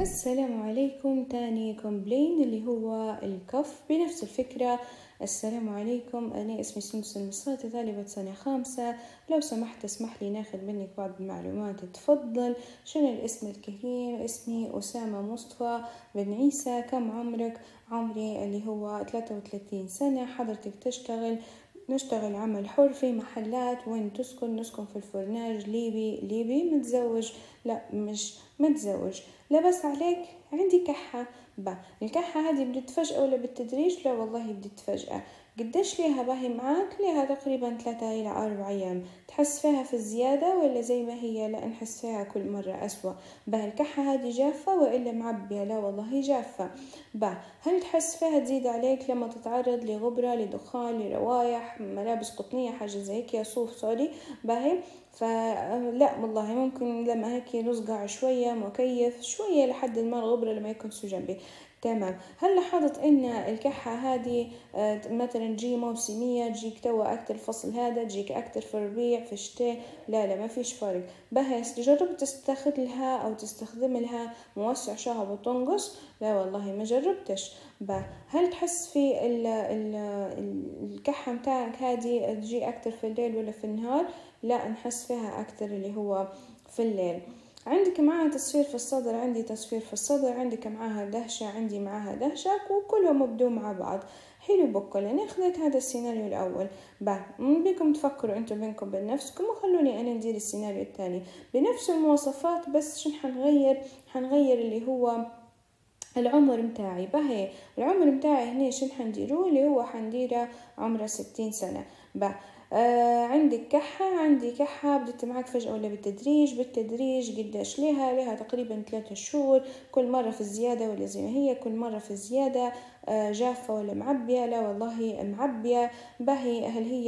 السلام عليكم. تاني كومبلين اللي هو الكف بنفس الفكرة. السلام عليكم، أنا اسمي سندس المصراتي، طالبة سنة 5. لو سمحت اسمح لي ناخذ منك بعض المعلومات، تفضل. شنو الاسم الكريم؟ اسمي أسامة مصطفى بن عيسى. كم عمرك؟ عمري اللي هو 33 سنة. حضرتك نشتغل عمل حر في محلات. وين تسكن؟ نسكن في الفرناج. ليبي. متزوج؟ لا مش متزوج. لبس عليك؟ عندي كحة. الكحة هذه بدت فجأة ولا بالتدريج؟ لا والله بدت فجأة. قديش ليها باهي معاك؟ ليها تقريبا 3 إلى 4 أيام. تحس فيها في الزيادة ولا زي ما هي؟ لا نحس فيها كل مرة أسوأ. الكحة هذه جافة وإلا معبية؟ لا والله جافة. هل تحس فيها تزيد عليك لما تتعرض لغبرة، لدخان، لروايح، ملابس قطنية، حاجة زي هيك، يا صوف سوري باهي؟ فلا والله ممكن لما هيك نصقع شوية مكيف شوية لحد ما الغبرة لما يكون جنبي. تمام. هل لاحظت ان الكحة هذه مثلا تجي موسمية، تجيك توا اكتر الفصل هذا، تجيك اكتر في الربيع، في الشتاء؟ لا ما فيش فرق. بس جربت تستخدم لها او تستخدم لها موسع شعر وتنقص؟ لا والله ما جربتش. هل تحس في الكحة متاعك هذه تجي اكتر في الليل ولا في النهار؟ لا نحس فيها اكتر اللي هو في الليل. عندك معها تصفير في الصدر؟ عندي تصفير في الصدر. عندك معها دهشة؟ عندي معها دهشة، وكلهم مبدو مع بعض. حلو بكل. أنا أخذت هذا السيناريو الأول. بكم تفكروا أنتم بينكم بين نفسكم، وخلوني أنا ندير السيناريو الثاني بنفس المواصفات، بس شن حنغير اللي هو العمر متاعي. العمر متاعي هنا شن حنديروه؟ اللي هو حنديره عمره 60 سنة. عندك كحة؟ عندي كحة بدت معك فجأة ولا بالتدريج؟ قديش لها تقريبا 3 شهور. كل مرة في الزيادة ولا زي ما هي كل مرة في الزيادة؟ جافة ولا معبية؟ لا والله معبية. هل هي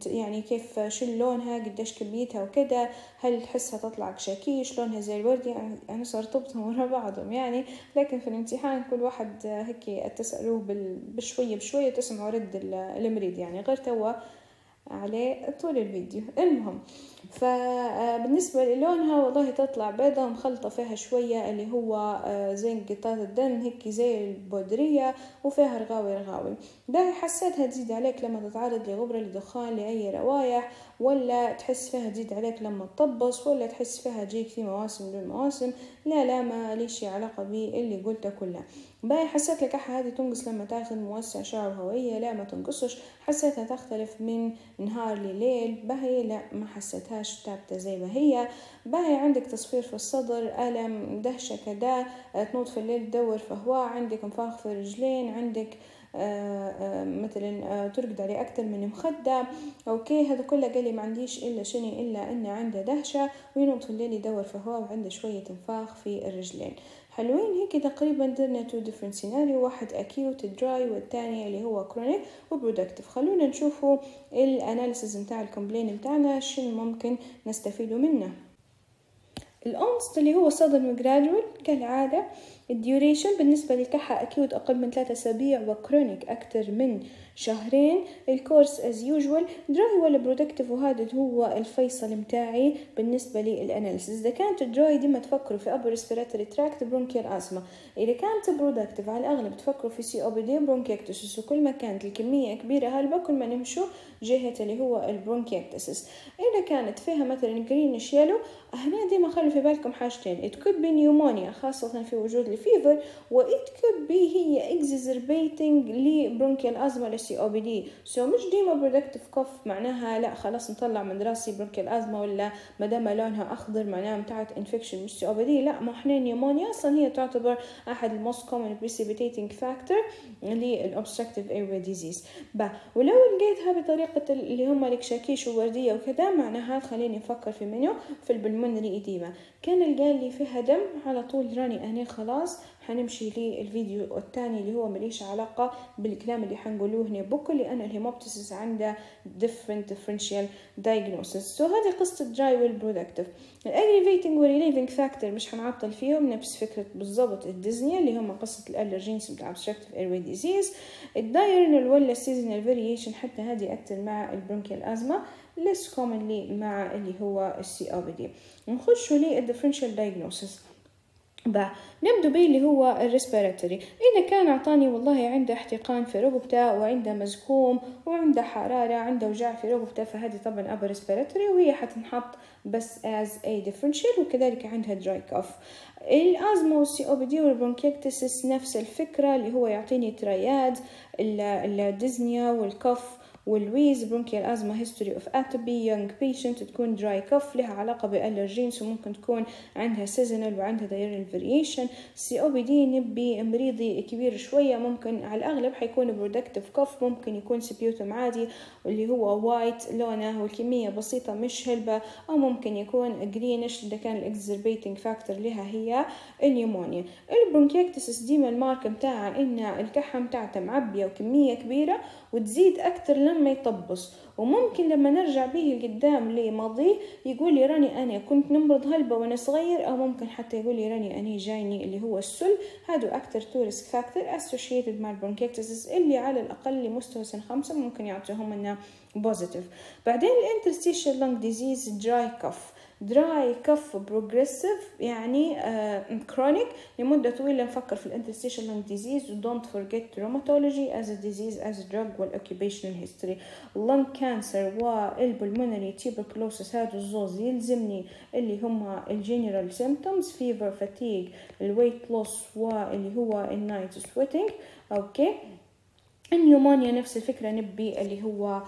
يعني كيف شو لونها؟ قديش كميتها وكذا؟ هل تحسها تطلع كشاكيش لونها زي الوردي؟ يعني صرتبتهم ورا بعضهم يعني، لكن في الامتحان كل واحد هيك تسألوه بشوية تسمعوا رد المريض يعني، غير توا عليه طول الفيديو. المهم، فبالنسبة للونها والله تطلع بيضة مخلطة فيها شوية اللي هو زي قطات الدم هيك زي البودرية، وفيها رغاوي. حسيتها تزيد عليك لما تتعرض لغبرة، لدخان، لأي روايح؟ ولا تحس فيها تزيد عليك لما تطبس؟ ولا تحس فيها تجيك في مواسم دون مواسم؟ لا ما ليش علاقة باللي قلته كله. حسيت الكحة هذه تنقص لما تاخذ موسع شعر هوية؟ لا ما تنقصش. حسيتها تختلف من نهار لليل؟ لا ما حسيتهاش، ثابتة زي ما هي. عندك تصفير في الصدر، ألم، دهشة كذا، تنوض في الليل تدور في هواء، عندك انفاخ في الرجلين، عندك مثلا ترقد عليه أكتر من مخدة. أوكي هذا كله قال لي ما عنديش إلا إن عنده دهشة، وينوض في الليل يدور في هواء، وعنده شوية انفاخ في الرجلين. حلوين هيك. تقريبا درنا 2 different سيناريو، واحد acute dry والتاني اللي هو chronic وبرودكتيف. خلونا نشوفوا الاناليسيز متاع الكومبلين متاعنا شنو ممكن نستفيدوا منه. الأونست اللي هو صدم جرادوال كالعادة. الديوريشن بالنسبة للكحة أكيد أقل من 3 أسابيع، وكرونيك أكتر من شهرين. الكورس as usual دراي ولا برودكتيف، وهذا هو الفيصل متاعي بالنسبة للأناليسيس. إذا كانت دراي دي ما تفكروا في upper respiratory tract برونكيال أزمة. إذا كانت برودكتيف على الأغلب تفكروا في COPD برونكيكتسس، وكل ما كانت الكمية كبيرة هلبة كل ما نمشوا جهة اللي هو البرونكيكتسس. إذا كانت فيها مثلا جرينش يلو، هنا ديما خلوا في بالكم حاجتين. it could be pneumonia خاصة في وجود الفيفر، و it could be هي exacerbating لبرونكيال أزمة للCOPD. مش ديما productive cough معناها لا خلاص نطلع من راسي برونكيال أزمة، ولا مدام لونها أخضر معناها متاعت infection مش COPD. لا ما احنا pneumonia أصلا هي تعتبر أحد most common precipitating factor للobstructive airway disease. ولو لقيتها بطريقة اللي هم الكشاكيش ووردية وكذا، معناها خليني نفكر في منه في البلمونري إديمة. كان القال لي فيها دم على طول راني أنا خلاص حنمشي للفيديو الثاني اللي هو مليش علاقة بالكلام اللي حنقولوه هنا بكل، لأن الهيموبتسيس عنده differential diagnosis. هذه قصة dry والبرودكتيف. الaggravating والrelieving factor مش حنعطل فيهم، نفس فكرة بالضبط الديزنيا اللي هم قصة الالرجينز بتاع obstructive airway disease. الدايرنال ولا seasonal variation حتى هذه أكتر مع البرونكيال أزمة، less commonly مع اللي هو الCOPD. نخشوا للديفرنشال diagnosis. نبدو به اللي هو الريسبيراتوري. إذا كان أعطاني والله عنده احتقان في رقبته وعنده مزكوم وعنده حرارة، عنده وجع في رقبته، فهذه طبعا upper respiratory وهي حتنحط بس as a differential. وكذلك عندها dry cough. الأزمة والسي أو بي دي والبرونكيكتسس نفس الفكرة، اللي هو يعطيني ترياد، الديزنيا والكف والويز. برونكيال أزمة هيستوري اوف اتوبي، يونج بيشنت، تكون دراي كف، لها علاقة بالرجينز وممكن تكون عندها سيزونال وعندها دايرنال فاريشن. سي او بي دي نبي مريضي كبير شوية، ممكن على الأغلب حيكون برودكتيف كف، ممكن يكون سبيوتم عادي اللي هو وايت لونه والكمية بسيطة مش هلبة، أو ممكن يكون جرينش إذا كان الاكزربيتنج فاكتور لها هي النيمونيا. البرونكيكتسس ديما المارك متاعها إن الكحة متاعتها معبية وكمية كبيرة وتزيد أكتر لما يطبص، وممكن لما نرجع به القدام لماضيه يقول لي راني أنا كنت نمرض هلبة وأنا صغير، أو ممكن حتى يقول لي راني أنا جايني اللي هو السل. هادو أكتر تو ريسك فاكتور associated مع البرونكيكتسس اللي على الأقل لمستوى سن 5 ممكن يعطيهم لنا بوزيتيف. بعدين الانترستيشال لونج ديزيز دراي كف. دراي كف بروجريسيف يعني كرونيك لمدة طويلة. نفكر في الانترستيشال لونج ديزيز و don't forget rheumatology as a disease as a drug والoccupational history. lung cancer والبلمونري tuberculosis هادو الزوز يلزمني اللي هما الجنرال symptoms fever fatigue الويت لوس واللي هو النايت سويتنج. اوكي. النيومونيا نفس الفكرة، نبي اللي هو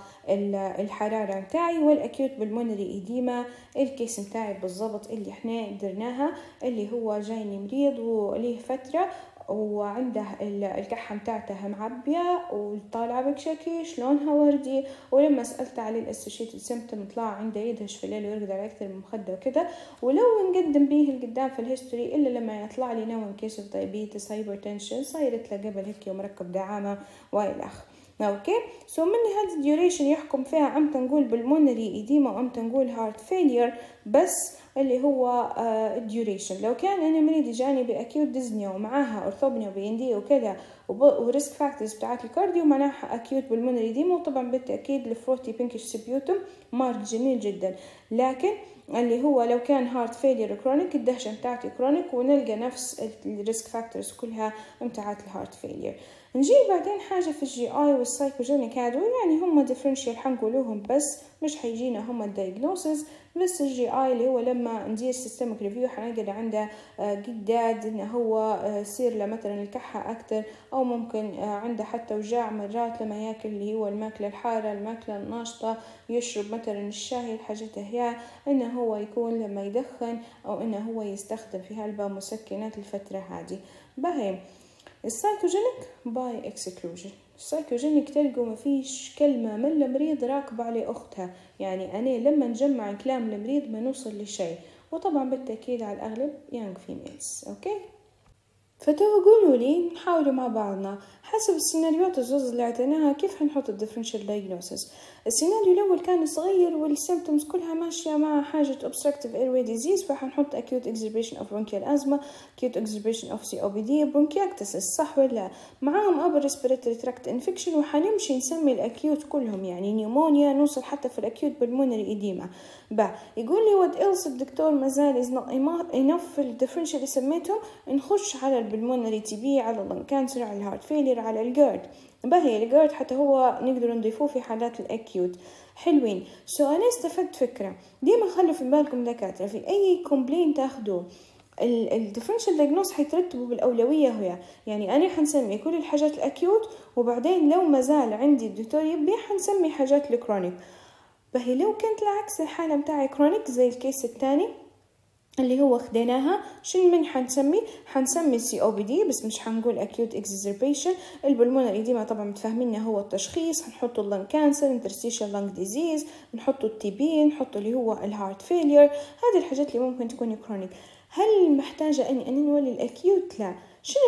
الحرارة متاعي. والأكيوت بالمونري إديما الكيس متاعي بالضبط اللي احنا درناها، اللي هو جايني مريض وليه فترة وعنده الكحة متاعتها معبية وطالعة بشكل لونها وردي، ولما سألت على الاسوشيتد سيمبتوم طلع عنده يدهش في الليل ويرقد على أكثر من مخدة وكده. ولو نقدم به القدام في الهيستوري إلا لما يطلع لي نوع كيس اوف دايابيتس هايبرتنشن صايرت له قبل هيك ومركب دعامة والأخ. اوكي. سو من هذا الديوريشن يحكم فيها امتى نقول بالمونري ايديما وامتى نقول هارت فيلير، بس اللي هو الديوريشن. لو كان انا مريض جاني باكيوت ديزنيا ومعاها اورثوبنيا وبيندي وكذا وريسك فاكتورز بتاعت الكارديو، معناها اكيوت بالمونري ايديما، وطبعا بالتاكيد الفروتي بينكش سبيوتم مارك جميل جدا. لكن اللي هو لو كان هارت فيلير كرونيك الدهشة بتاعتي كرونيك، ونلقى نفس الريسك فاكتورز كلها بتاعت الهارت فيلير. نجي بعدين حاجة في الجي اي والسايكوجينيك هادو يعني هم ديفرنشيال حنقولوهم بس مش حيجينا هم الدايجنوسز. بس الجي اي اللي هو لما ندير سيستمك ريفيو حنلقى عنده قداد انه هو يصير له مثلا الكحة اكتر، او ممكن عنده حتى وجاع مرات لما ياكل اللي هو الماكلة الحارة الماكلة الناشطة، يشرب مثلا الشاي الحاجات هي، انه هو يكون لما يدخن او انه هو يستخدم في هلبة مسكنات الفترة هذه. بهي السايكوجينيك باي اكسكلوجن. السايكوجينيك تلقوا ما فيش كلمة من المريض راكبة على أختها، يعني أنا لما نجمع كلام المريض ما نوصل لشيء. وطبعا بالتأكيد على الأغلب young females. أوكي. فتو قولوا لي نحاولوا مع بعضنا حسب السيناريوهات الزوز اللي اعطيناها كيف هنحط الديفرنشال دايجنوسيس. السيناريو الأول كان صغير والسيمبتومز كلها ماشية مع حاجة obstructive airway disease، فحنحط acute exacerbation of bronchial asthma acute exacerbation of COPD bronchiectasis صح ولا معاهم upper respiratory tract infection، وحنمشي نسمي الأكيوت كلهم يعني نيومونيا، نوصل حتى في الأكيوت بالمونري إديما. يقول لي what else الدكتور مازال is not enough في الديفرنشال اللي سميتهم، نخش على البلمونري تي بي، على اللنج كانسر، على الهارت فيلير، على الجيرد. باهي الجيرد حتى هو نقدر نضيفوه في حالات الأكيوت. حلوين. أنا استفدت فكرة ديما خلوا في بالكم دكاترة في أي كومبلين تاخدوه الديفرنشال دايجنوز حيترتبوا بالأولوية هي، يعني أنا حنسمي كل الحاجات الأكيوت وبعدين لو مازال عندي الدكتور يبي حنسمي حاجات الكرونيك. باهي لو كانت العكس الحالة متاعي كرونيك زي الكيس الثاني اللي هو خديناها شنو من حنسمي سي او بي دي بس مش حنقول اكيوت اكزربيشن. البلمونري إديما طبعا متفاهمين هو التشخيص، هنحطه اللنج كانسر انترستيشال لنج ديزيز، نحطه التي بي، نحطه اللي هو الهارت فيلير. هذه الحاجات اللي ممكن تكون كرونيك. هل محتاجة اني نولي الاكيوت؟ لا. شنو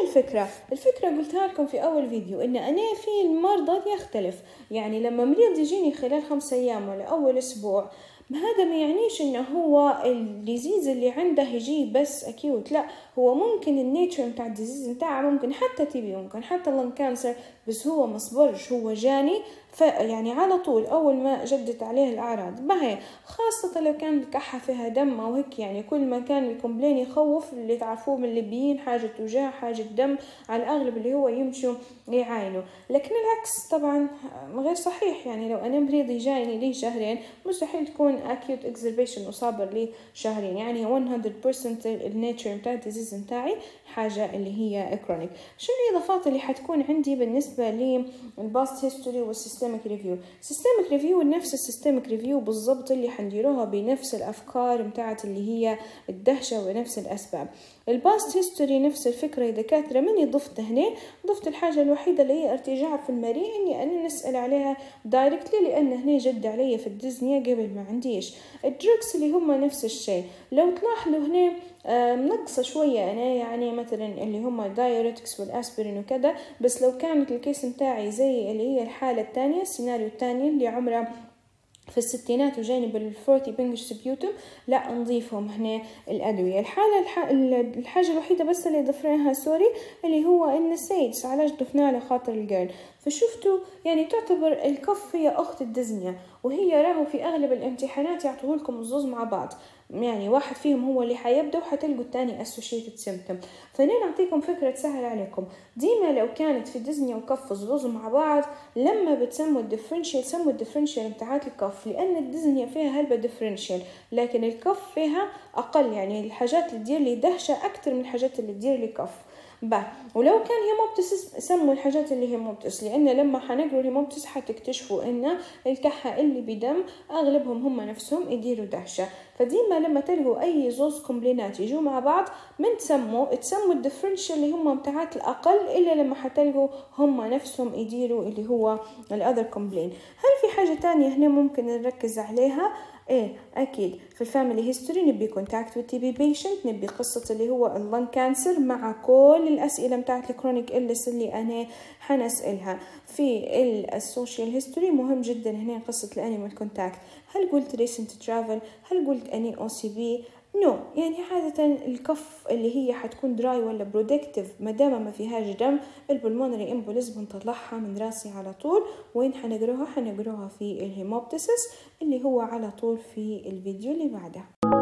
الفكرة قلتها لكم في أول فيديو إن أنا في المرضى يختلف، يعني لما مريض يجيني خلال 5 أيام ولا أول أسبوع هذا ما يعنيش إنه هو الديزيز اللي عنده يجي بس أكيوت، لا هو ممكن النيتشر متاع الديزيز متاعه ممكن حتى تي بي، ممكن حتى لون كانسر بس هو مصبرش، هو جاني يعني على طول أول ما جدت عليه الأعراض. ما هي خاصة لو كان الكحة فيها دم أو هيك، يعني كل ما كان الكومبلين يخوف، اللي تعرفوه من الليبيين حاجة وجاع حاجة دم على الأغلب اللي هو يمشوا يعاينوا. لكن العكس طبعا غير صحيح، يعني لو أنا مريض يجاني لي شهرين مستحيل تكون acute exacerbation وصابر لي شهرين، يعني 100% النيتشر بتاع الديزيز بتاعي حاجة اللي هي كرونيك. شو الإضافات اللي حتكون عندي بالنسبة للباست هيستوري والسيستميك ريفيو؟ سيستميك ريفيو نفس السيستميك ريفيو بالضبط اللي حنديروها بنفس الأفكار بتاعت اللي هي الدهشة ونفس الأسباب. الباست هيستوري نفس الفكرة يا دكاترة. مني ضفت هنا، ضفت الحاجة الوحيدة اللي هي ارتجاع في المريء إني أنا نسأل عليها دايركتلي، لأن هنا جد علي في الديزنيا قبل ما عنديش. الدروكس اللي هم نفس الشيء. لو تلاحظوا هنا منقصة شوية أنا، يعني مثلا اللي هم الدايوريتكس والأسبرين وكذا، بس لو كانت الكيس متاعي زي اللي هي الحالة الثانية السيناريو الثاني اللي عمره في الستينات وجانب الفورتي بنجش بيوتم، لا نضيفهم هنا الأدوية. الحاجة الوحيدة بس اللي ضفناها سوري اللي هو النسيج، علاج ضفناه على خاطر الجيرل. فشفتوا يعني تعتبر الكف هي أخت الديزنيا، وهي راهو في أغلب الامتحانات يعطوه لكم الزوز مع بعض، يعني واحد فيهم هو اللي حيبدأ وحتلقوا الثاني associated symptom. فأنا نعطيكم فكرة تسهل عليكم. ديما لو كانت في ديزنيا وكف زوز مع بعض لما بتسموا الديفرنشيال سموا الديفرنشيال بتاعت الكف، لأن الديزنيا فيها هلبة ديفرنشيال لكن الكف فيها أقل، يعني الحاجات اللي تدير لي دهشة أكتر من الحاجات اللي تدير لي كف. ولو كان هيموبتس سموا الحاجات اللي هيموبتس، لأن لما حنقروا الهيموبتس حتكتشفوا إن الكحة اللي بدم أغلبهم هم نفسهم يديروا دهشة. فديما لما تلقوا أي زوز كومبلينات يجوا مع بعض من تسموا الديفرنشال اللي هم بتاعت الأقل، إلا لما حتلقوا هم نفسهم يديروا اللي هو الأذر كومبلين. هل في حاجة تانية هنا ممكن نركز عليها؟ ايه اكيد في الفاميلي هيستوري نبي كونتاكت وذ تي بي بيشنت، نبي قصه اللي هو اللون كانسر مع كل الاسئله بتاعت الكرونيك إلس اللي انا حنسالها. في السوشيال هيستوري مهم جدا هنا قصه الانيمال كونتاكت. هل قلت ريسنت ترافل؟ هل قلت اني او سي بي؟ نو، يعني عادة الكف اللي هي حتكون دراي ولا برودكتيف مادام ما فيهاش دم. البلمونري امبوليز بنطلعها من راسي على طول. وين حنقراها؟ حنقراها في الهيموبتسس اللي هو على طول في الفيديو اللي بعده.